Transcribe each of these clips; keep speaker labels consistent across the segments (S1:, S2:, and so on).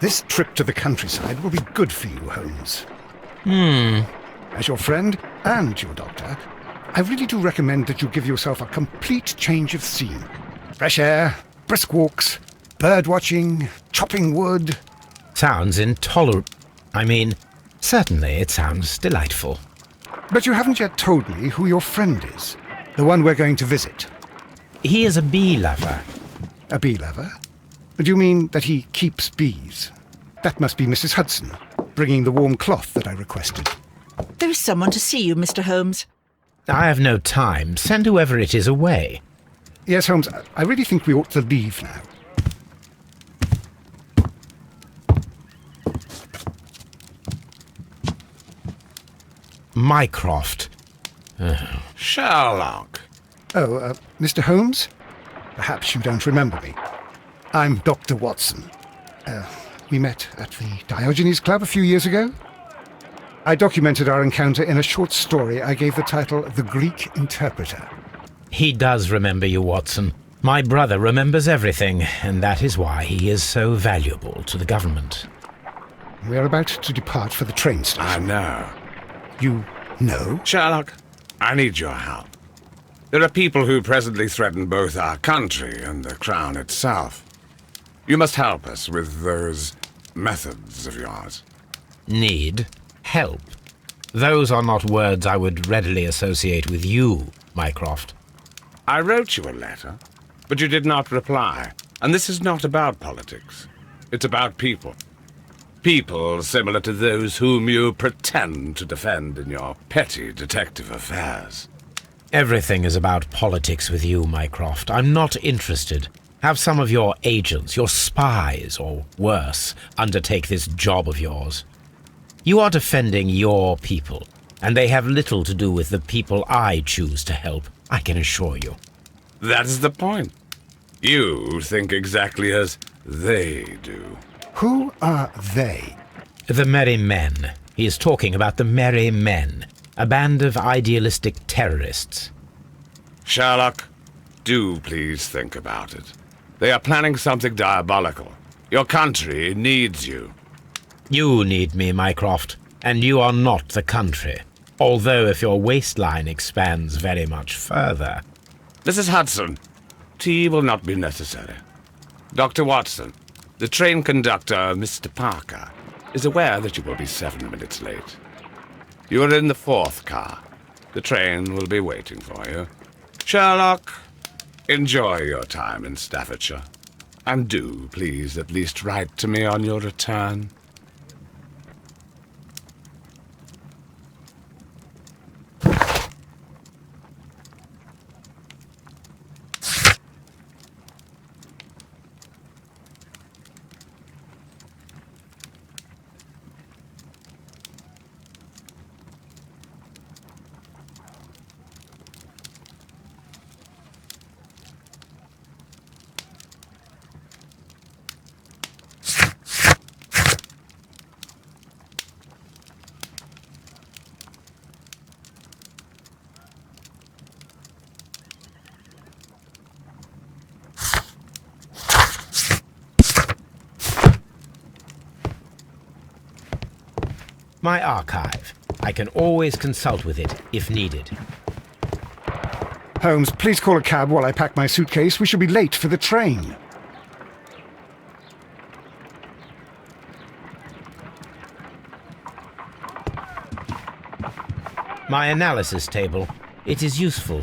S1: This trip to the countryside will be good for you, Holmes.
S2: Hmm.
S1: As your friend and your doctor, I really do recommend that you give yourself a complete change of scene. Fresh air, brisk walks, bird watching, chopping wood.
S2: Sounds intolerable. Certainly it sounds delightful.
S1: But you haven't yet told me who your friend is, the one we're going to visit.
S2: He is a bee lover.
S1: A bee lover? Do you mean that he keeps bees? That must be Mrs. Hudson, bringing the warm cloth that I requested.
S3: There is someone to see you, Mr. Holmes.
S2: I have no time. Send whoever it is away.
S1: Yes, Holmes, I really think we ought to leave now.
S2: Mycroft.
S4: Sherlock.
S1: Oh, Mr. Holmes? Perhaps you don't remember me. I'm Dr. Watson. We met at the Diogenes Club a few years ago. I documented our encounter in a short story I gave the title The Greek Interpreter.
S2: He does remember you, Watson. My brother remembers everything, and that is why he is so valuable to the government.
S1: We're about to depart for the train station.
S4: I know.
S1: You know?
S4: Sherlock, I need your help. There are people who presently threaten both our country and the Crown itself. You must help us with those methods of yours.
S2: Need help. Those are not words I would readily associate with you, Mycroft.
S4: I wrote you a letter, but you did not reply. And this is not about politics. It's about people. People similar to those whom you pretend to defend in your petty detective affairs.
S2: Everything is about politics with you, Mycroft. I'm not interested. Have some of your agents, your spies, or worse, undertake this job of yours. You are defending your people, and they have little to do with the people I choose to help, I can assure you.
S4: That's the point. You think exactly as they do.
S1: Who are they?
S2: The Merry Men. He is talking about the Merry Men, a band of idealistic terrorists.
S4: Sherlock, do please think about it. They are planning something diabolical. Your country needs you.
S2: You need me, Mycroft, and you are not the country. Although if your waistline expands very much further.
S4: Mrs. Hudson, tea will not be necessary. Dr. Watson, the train conductor, Mr. Parker, is aware that you will be 7 minutes late. You are in the 4th car. The train will be waiting for you. Sherlock, enjoy your time in Staffordshire. And do, please, at least write to me on your return.
S2: My archive. I can always consult with it, if needed.
S1: Holmes, please call a cab while I pack my suitcase. We shall be late for the train.
S2: My analysis table. It is useful.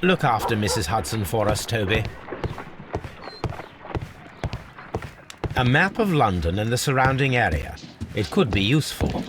S2: Look after Mrs. Hudson for us, Toby. A map of London and the surrounding area. It could be useful.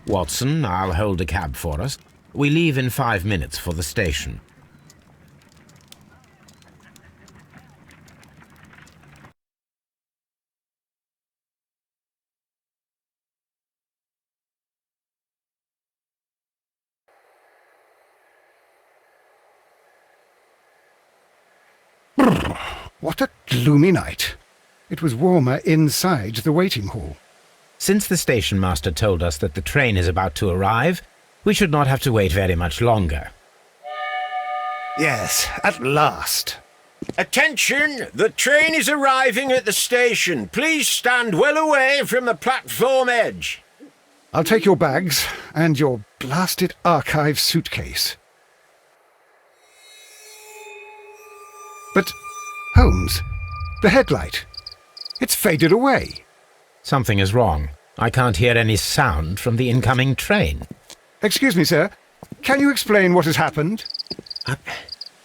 S2: Watson, I'll hold a cab for us. We leave in 5 minutes for the station.
S1: What a gloomy night. It was warmer inside the waiting hall.
S2: Since the station master told us that the train is about to arrive, we should not have to wait very much longer.
S1: Yes, at last.
S5: Attention! The train is arriving at the station. Please stand well away from the platform edge.
S1: I'll take your bags and your blasted archive suitcase. But, Holmes, the headlight. It's faded away.
S2: Something is wrong. I can't hear any sound from the incoming train.
S1: Excuse me, sir. Can you explain what has happened?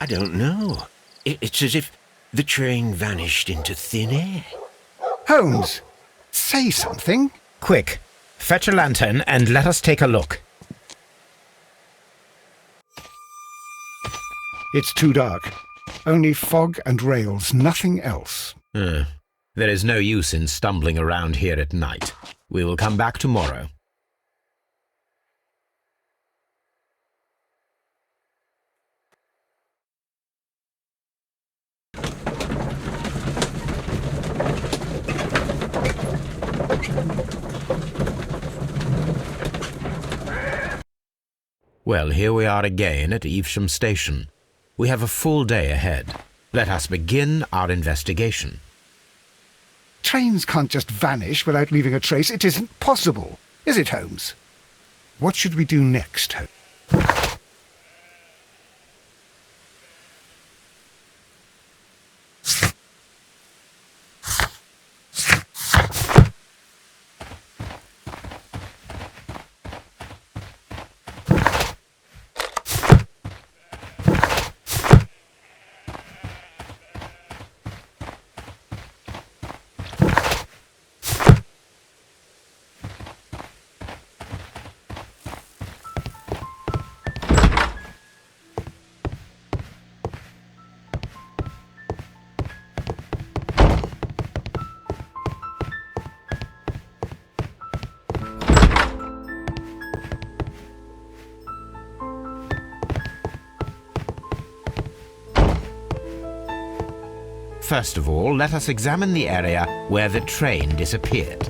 S5: I don't know. It's as if the train vanished into thin air.
S1: Holmes, say something.
S2: Quick, fetch a lantern and let us take a look.
S1: It's too dark. Only fog and rails, nothing else.
S2: There is no use in stumbling around here at night. We will come back tomorrow. Well, here we are again at Evesham Station. We have a full day ahead. Let us begin our investigation.
S1: Trains can't just vanish without leaving a trace. It isn't possible, is it, Holmes? What should we do next, Holmes?
S2: First of all, let us examine the area where the train disappeared.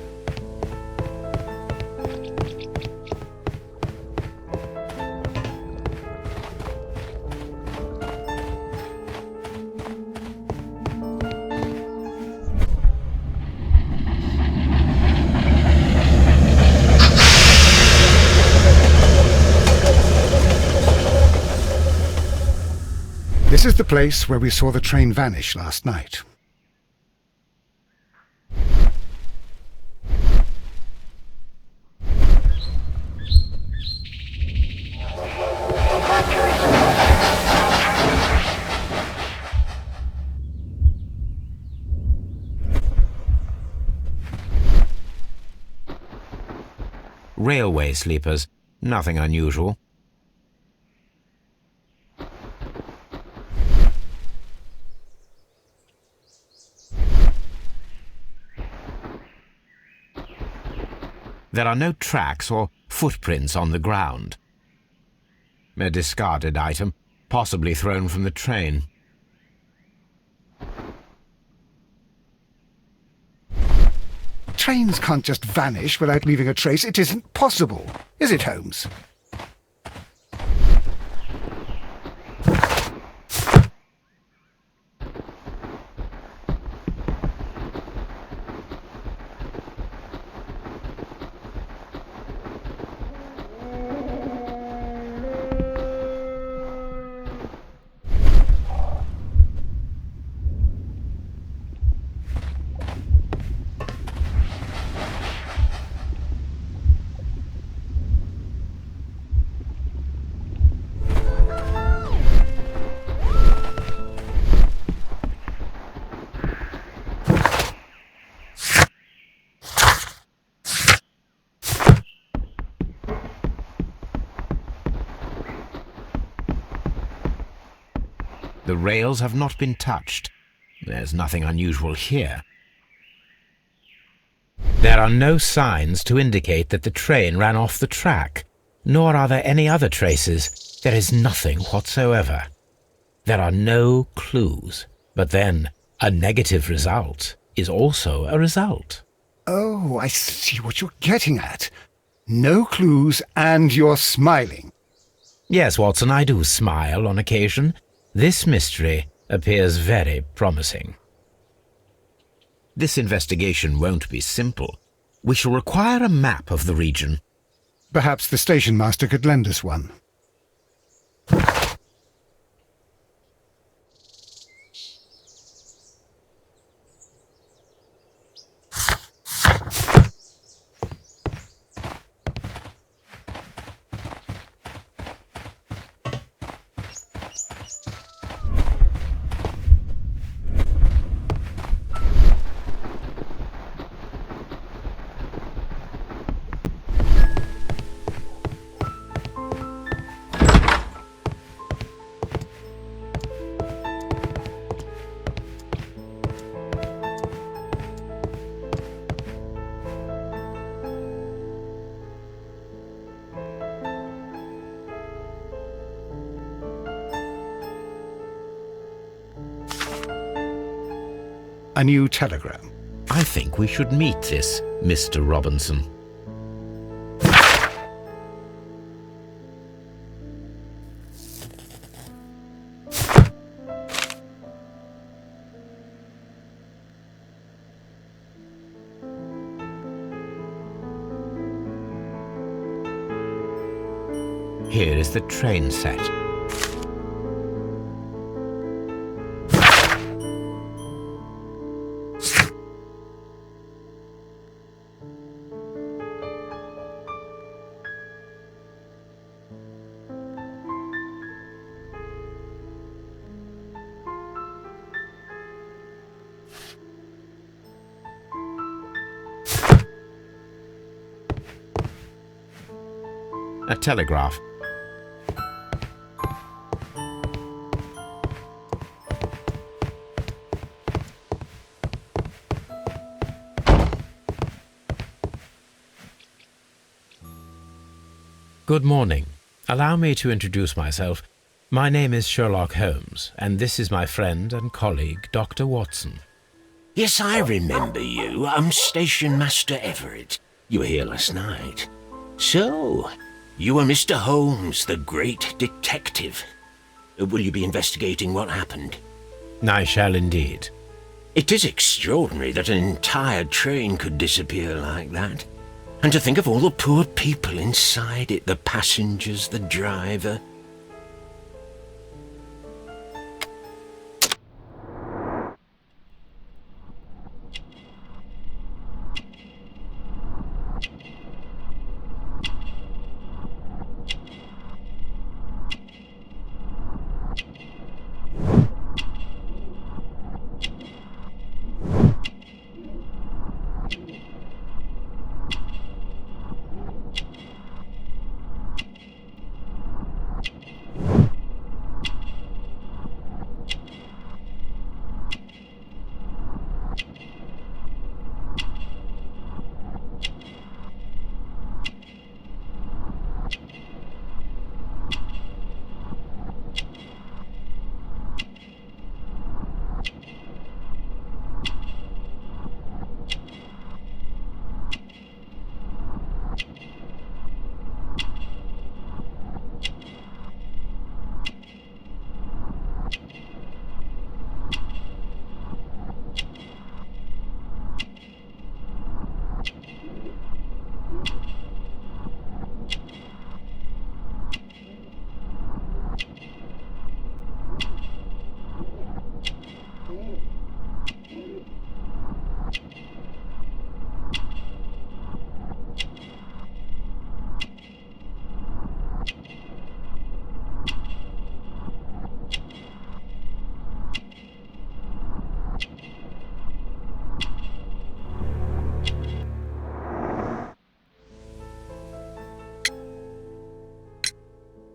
S1: This is the place where we saw the train vanish last night.
S2: Railway sleepers, nothing unusual. There are no tracks or footprints on the ground. A discarded item, possibly thrown from the train.
S1: Trains can't just vanish without leaving a trace. It isn't possible, is it, Holmes?
S2: The rails have not been touched. There's nothing unusual here. There are no signs to indicate that the train ran off the track, nor are there any other traces. There is nothing whatsoever. There are no clues. But then, a negative result is also a result.
S1: Oh, I see what you're getting at. No clues, and you're smiling.
S2: Yes, Watson, I do smile on occasion. This mystery appears very promising. This investigation won't be simple. We shall require a map of the region.
S1: Perhaps the station master could lend us one. A new telegram.
S2: I think we should meet this Mr. Robinson. Here is the train set. A telegraph. Good morning. Allow me to introduce myself. My name is Sherlock Holmes, and this is my friend and colleague, Dr. Watson.
S5: Yes, I remember you. I'm Station Master Everett. You were here last night. So, you are Mr. Holmes, the great detective. Will you be investigating what happened?
S2: I shall indeed.
S5: It is extraordinary that an entire train could disappear like that. And to think of all the poor people inside it, the passengers, the driver.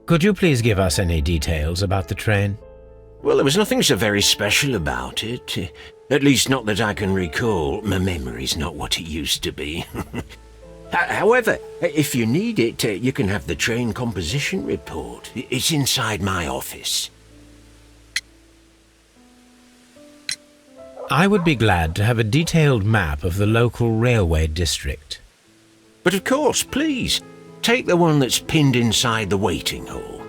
S2: Could you please give us any details about the train?
S5: Well, there was nothing so very special about it. At least not that I can recall. My memory's not what it used to be. However, if you need it, you can have the train composition report. It's inside my office.
S2: I would be glad to have a detailed map of the local railway district.
S5: But of course, please, take the one that's pinned inside the waiting hall.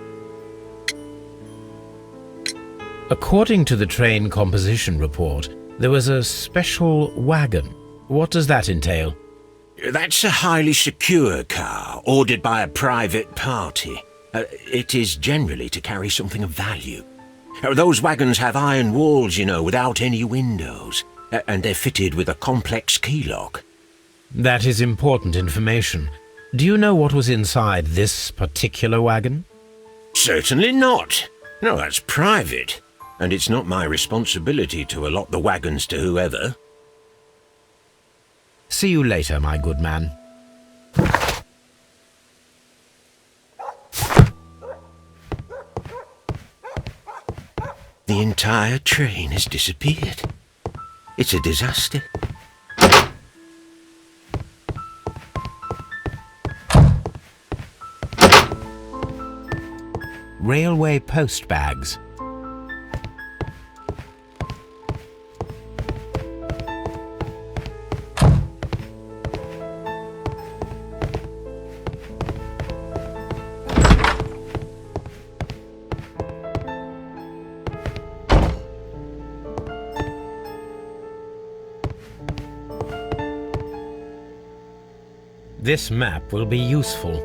S2: According to the train composition report, there was a special wagon. What does that entail?
S5: That's a highly secure car, ordered by a private party. It is generally to carry something of value. Those wagons have iron walls, you know, without any windows, and they're fitted with a complex key lock.
S2: That is important information. Do you know what was inside this particular wagon?
S5: Certainly not. No, that's private, and it's not my responsibility to allot the wagons to whoever.
S2: See you later, my good man.
S5: The entire train has disappeared. It's a disaster.
S2: Railway post bags. This map will be useful.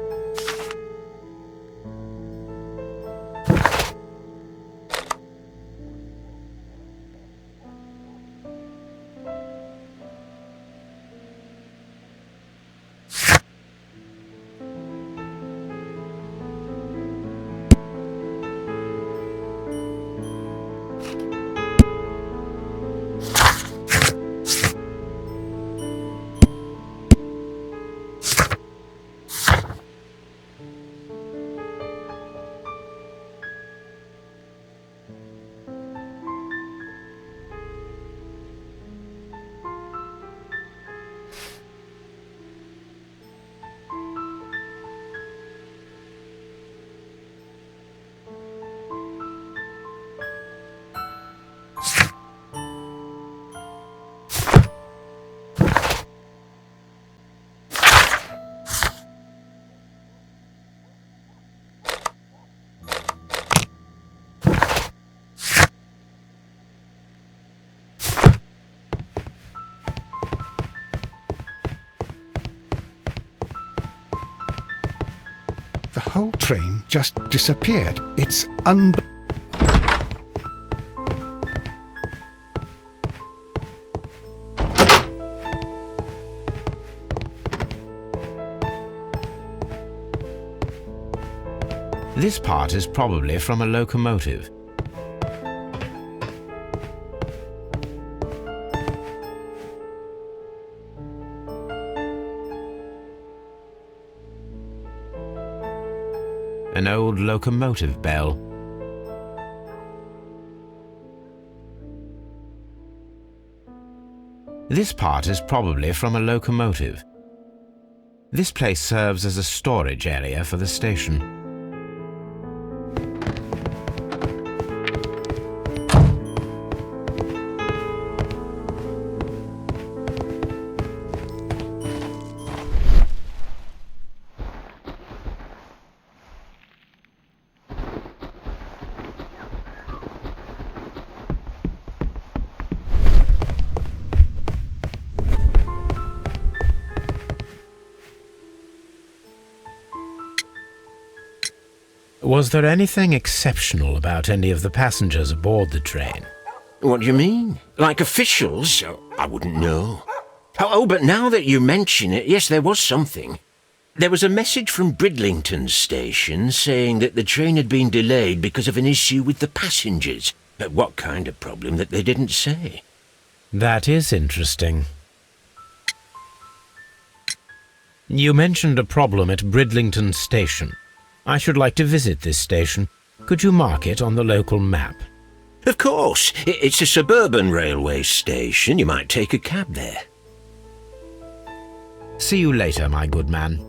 S1: The whole train just disappeared. It's
S2: This part is probably from a locomotive. An old locomotive bell. This part is probably from a locomotive. This place serves as a storage area for the station. Was there anything exceptional about any of the passengers aboard the train?
S5: What do you mean? Like officials? I wouldn't know. Oh, but now that you mention it, yes, there was something. There was a message from Bridlington station saying that the train had been delayed because of an issue with the passengers. But what kind of problem that they didn't say?
S2: That is interesting. You mentioned a problem at Bridlington station. I should like to visit this station. Could you mark it on the local map?
S5: Of course, it's a suburban railway station. You might take a cab there.
S2: See you later, my good man.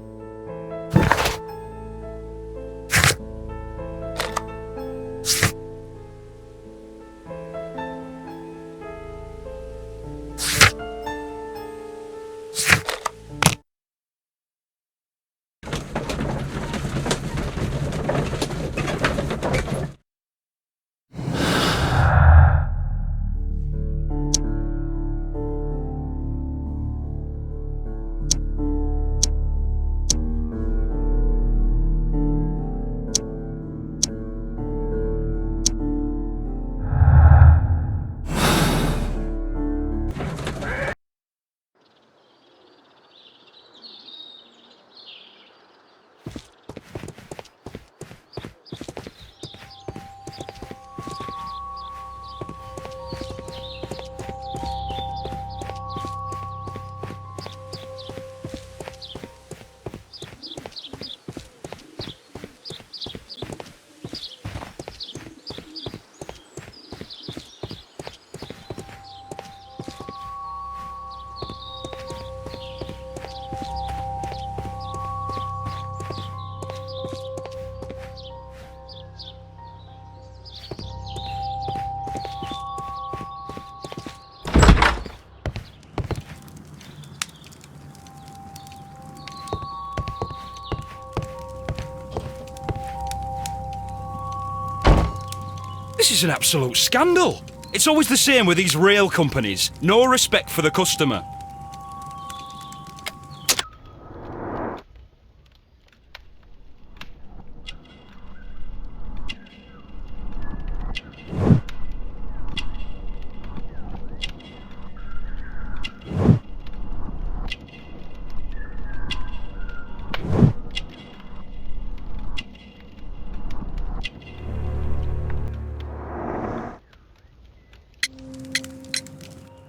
S6: This is an absolute scandal. It's always the same with these rail companies. No respect for the customer.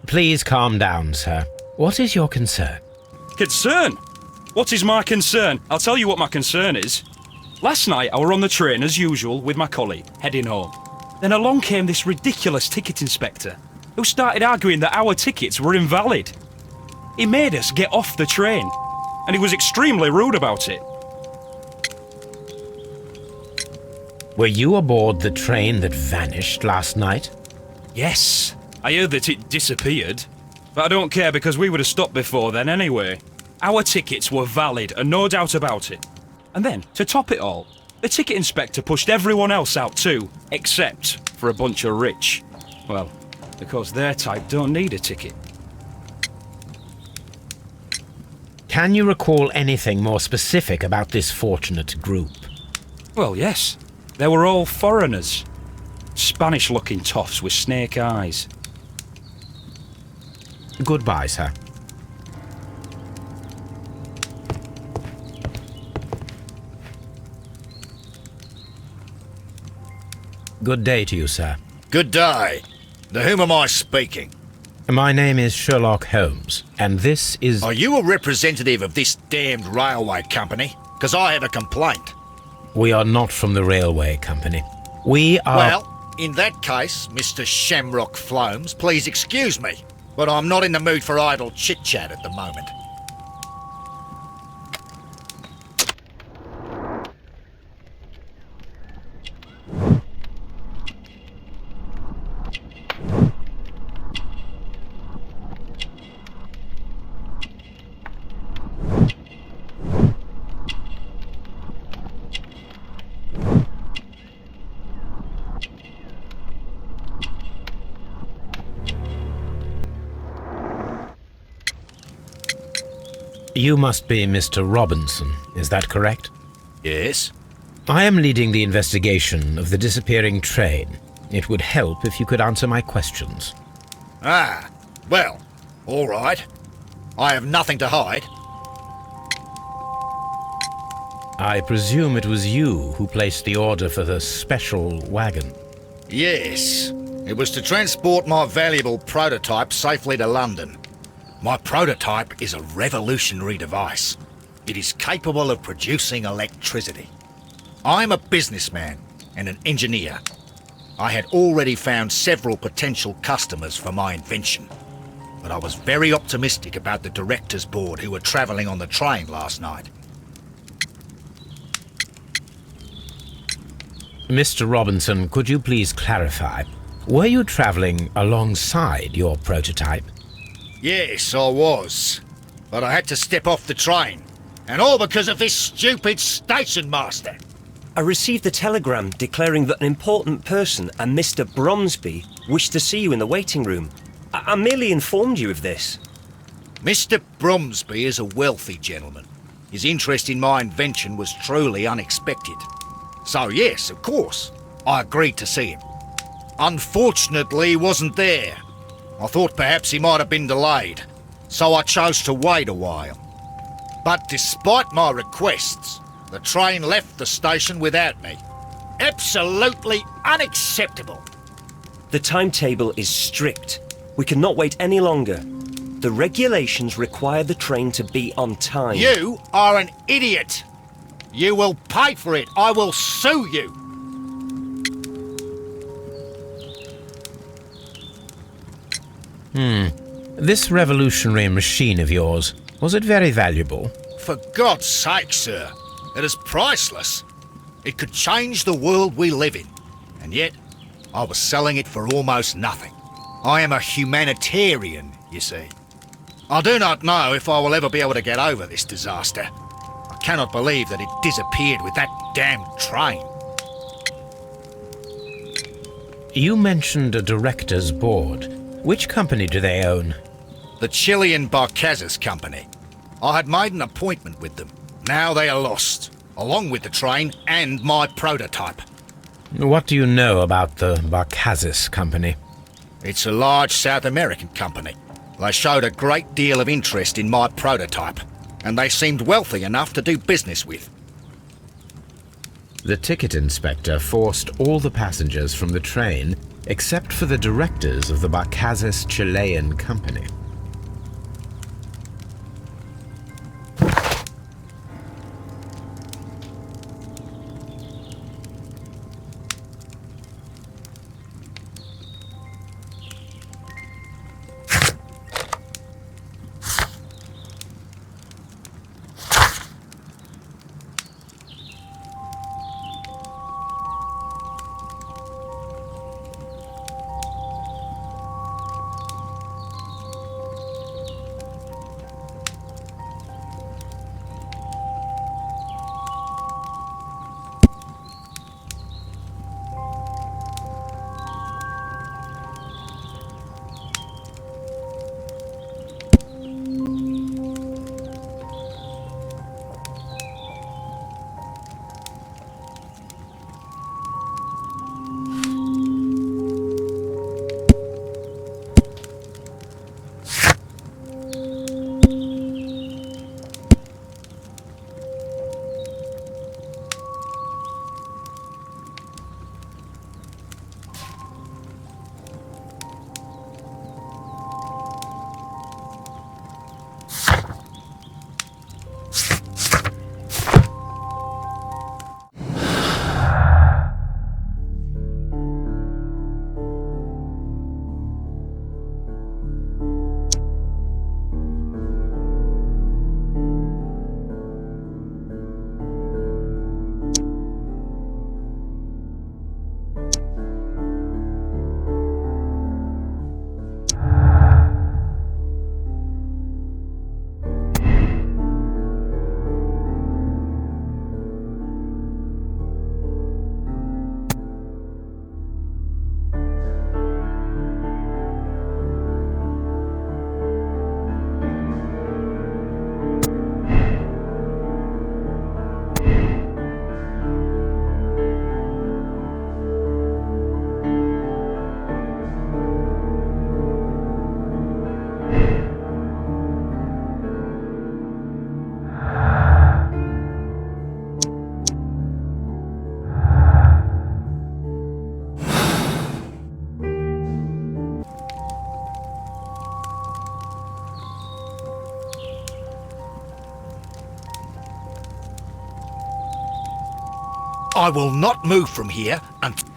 S2: Please calm down, sir. What is your concern?
S6: Concern? What is my concern? I'll tell you what my concern is. Last night I were on the train as usual with my colleague, heading home. Then along came this ridiculous ticket inspector, who started arguing that our tickets were invalid. He made us get off the train, and he was extremely rude about it.
S2: Were you aboard the train that vanished last night?
S6: Yes, I heard that it disappeared, but I don't care because we would have stopped before then anyway. Our tickets were valid and no doubt about it. And then, to top it all, the ticket inspector pushed everyone else out too, except for a bunch of rich. Well, because their type don't need a ticket.
S2: Can you recall anything more specific about this fortunate group?
S6: Well, yes. They were all foreigners. Spanish-looking toffs with snake eyes.
S2: Goodbye, sir. Good day to you, sir.
S7: Good day. To whom am I speaking?
S2: My name is Sherlock Holmes, and this is...
S7: Are you a representative of this damned railway company? Because I have a complaint.
S2: We are not from the railway company. We are...
S7: Well, in that case, Mr. Shamrock Flomes, please excuse me, but I'm not in the mood for idle chit-chat at the moment.
S2: You must be Mr. Robinson, is that correct?
S7: Yes?
S2: I am leading the investigation of the disappearing train. It would help if you could answer my questions.
S7: Ah, well, all right. I have nothing to hide.
S2: I presume it was you who placed the order for the special wagon.
S7: Yes, it was to transport my valuable prototype safely to London. My prototype is a revolutionary device. It is capable of producing electricity. I'm a businessman and an engineer. I had already found several potential customers for my invention, but I was very optimistic about the directors' board who were travelling on the train last night.
S2: Mr. Robinson, could you please clarify? Were you travelling alongside your prototype?
S7: Yes, I was. But I had to step off the train. And all because of this stupid station master.
S8: I received a telegram declaring that an important person, a Mr. Bromsby, wished to see you in the waiting room. I merely informed you of this.
S7: Mr. Bromsby is a wealthy gentleman. His interest in my invention was truly unexpected. So yes, of course, I agreed to see him. Unfortunately, he wasn't there. I thought perhaps he might have been delayed, so I chose to wait a while. But despite my requests, the train left the station without me. Absolutely unacceptable.
S8: The timetable is strict. We cannot wait any longer. The regulations require the train to be on time.
S7: You are an idiot. You will pay for it. I will sue you.
S2: This revolutionary machine of yours, was it very valuable?
S7: For God's sake, sir, it is priceless. It could change the world we live in. And yet, I was selling it for almost nothing. I am a humanitarian, you see. I do not know if I will ever be able to get over this disaster. I cannot believe that it disappeared with that damned train.
S2: You mentioned a director's board. Which company do they own?
S7: The Chilean Barcazes Company. I had made an appointment with them. Now they are lost, along with the train and my prototype.
S2: What do you know about the Barcazes Company?
S7: It's a large South American company. They showed a great deal of interest in my prototype, and they seemed wealthy enough to do business with.
S2: The ticket inspector forced all the passengers from the train except for the directors of the Barcazes Chilean Company.
S7: I will not move from here until...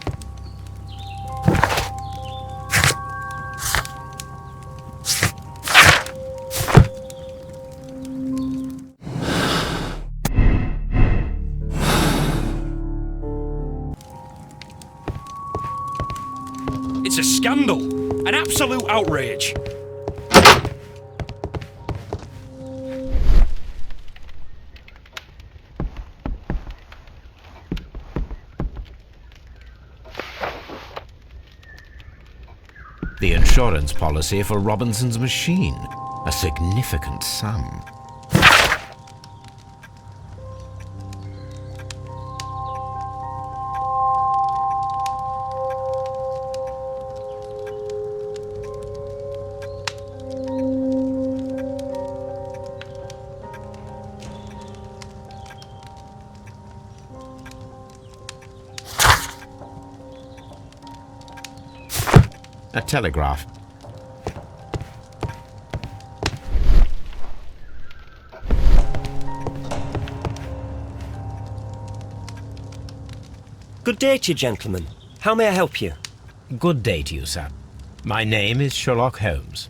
S6: It's a scandal. An absolute outrage.
S2: The insurance policy for Robinson's machine. A significant sum. A telegraph.
S8: Good day to you, gentlemen. How may I help you?
S2: Good day to you, sir. My name is Sherlock Holmes.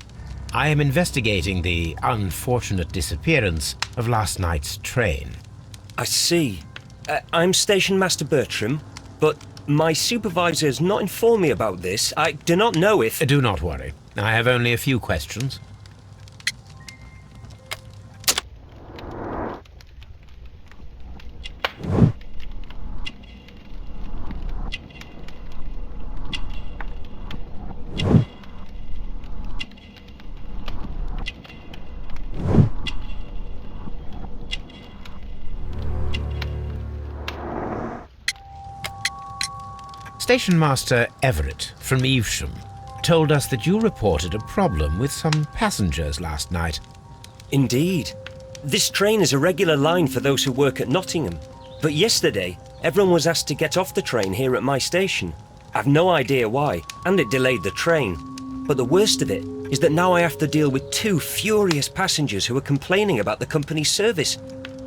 S2: I am investigating the unfortunate disappearance of last night's train.
S8: I see. I'm Station Master Bertram, but my supervisor has not informed me about this. I do not know if...
S2: Do not worry. I have only a few questions. Station Master Everett from Evesham told us that you reported a problem with some passengers last night.
S8: Indeed. This train is a regular line for those who work at Nottingham. But yesterday, everyone was asked to get off the train here at my station. I've no idea why, and it delayed the train. But the worst of it is that now I have to deal with 2 furious passengers who are complaining about the company's service.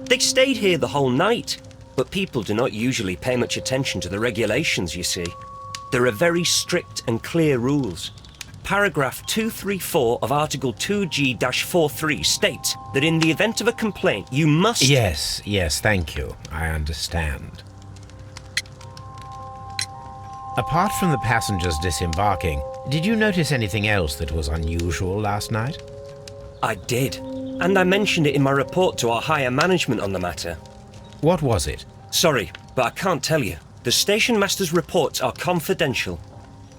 S8: They stayed here the whole night. But people do not usually pay much attention to the regulations, you see. There are very strict and clear rules. Paragraph 234 of Article 2G-43 states that in the event of a complaint, you must...
S2: Yes, thank you. I understand. Apart from the passengers disembarking, did you notice anything else that was unusual last night?
S8: I did, and I mentioned it in my report to our higher management on the matter.
S2: What was it?
S8: Sorry, but I can't tell you. The station master's reports are confidential.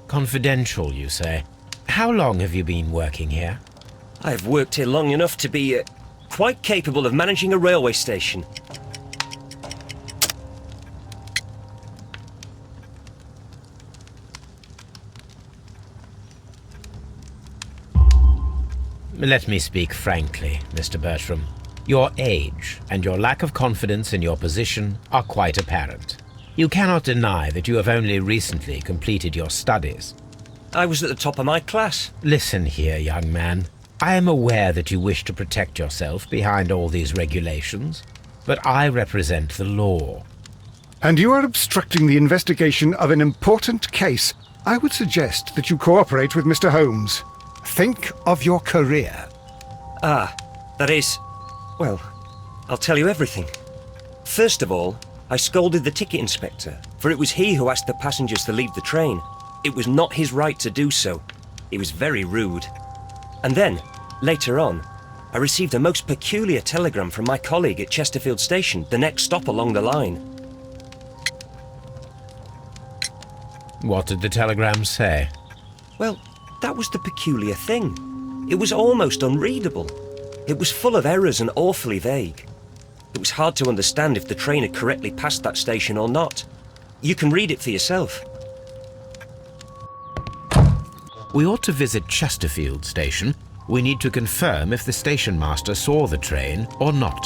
S2: Confidential, you say? How long have you been working here?
S8: I have worked here long enough to be quite capable of managing a railway station.
S2: Let me speak frankly, Mr. Bertram. Your age and your lack of confidence in your position are quite apparent. You cannot deny that you have only recently completed your studies.
S8: I was at the top of my class.
S2: Listen here, young man. I am aware that you wish to protect yourself behind all these regulations, but I represent the law.
S1: And you are obstructing the investigation of an important case. I would suggest that you cooperate with Mr. Holmes. Think of your career.
S8: That is... Well, I'll tell you everything. First of all, I scolded the ticket inspector, for it was he who asked the passengers to leave the train. It was not his right to do so. He was very rude. And then, later on, I received a most peculiar telegram from my colleague at Chesterfield Station, the next stop along the line.
S2: What did the telegram say?
S8: Well, that was the peculiar thing. It was almost unreadable. It was full of errors and awfully vague. It was hard to understand if the train had correctly passed that station or not. You can read it for yourself.
S2: We ought to visit Chesterfield Station. We need to confirm if the station master saw the train or not.